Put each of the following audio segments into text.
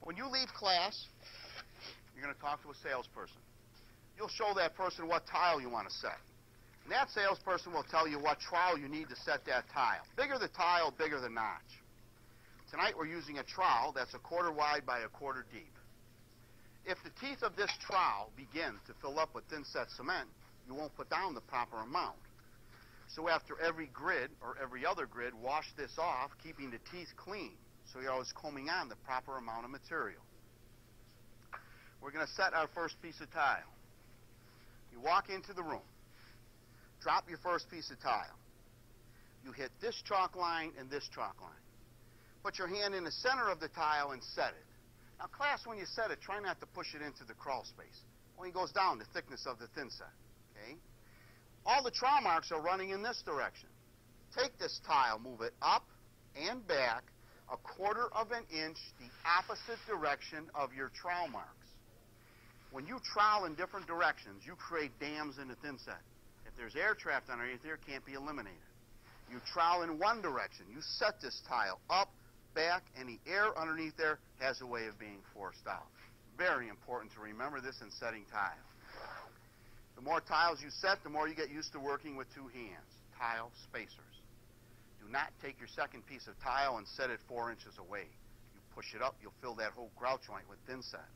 When you leave class, you're going to talk to a salesperson. You'll show that person what tile you want to set. And that salesperson will tell you what trowel you need to set that tile. Bigger the tile, bigger the notch. Tonight we're using a trowel that's 1/4 wide by 1/4 deep. If the teeth of this trowel begin to fill up with thin-set cement, you won't put down the proper amount. So after every grid or every other grid, wash this off, keeping the teeth clean, so you're always combing on the proper amount of material. We're going to set our first piece of tile. You walk into the room, drop your first piece of tile. You hit this chalk line and this chalk line. Put your hand in the center of the tile and set it. Now, class, when you set it, try not to push it into the crawl space. Only goes down the thickness of the thin set. Okay? All the trowel marks are running in this direction. Take this tile, move it up and back 1/4 of an inch the opposite direction of your trowel marks. When you trowel in different directions, you create dams in the thin set. If there's air trapped underneath there, it can't be eliminated. You trowel in one direction. You set this tile up, back, and the air underneath there has a way of being forced out. Very important to remember this in setting tile. The more tiles you set, the more you get used to working with two hands. Tile spacers. Do not take your second piece of tile and set it 4 inches away. You push it up, you'll fill that whole grout joint with thin set.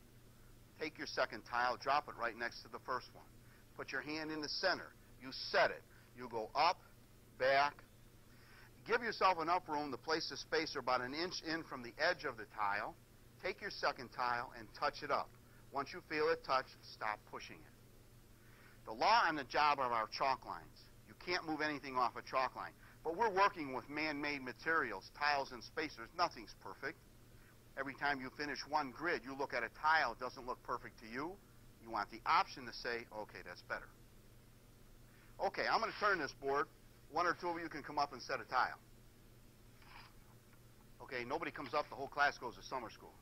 Take your second tile, drop it right next to the first one. Put your hand in the center. You set it. You go up, back. Give yourself enough room to place the spacer about 1 inch in from the edge of the tile. Take your second tile and touch it up. Once you feel it touch, stop pushing it. The law on the job of our chalk lines. You can't move anything off a chalk line. But we're working with man-made materials, tiles and spacers. Nothing's perfect. Every time you finish one grid, you look at a tile, it doesn't look perfect to you. You want the option to say, okay, that's better. Okay, I'm going to turn this board. 1 or 2 of you can come up and set a tile. Okay, nobody comes up, the whole class goes to summer school.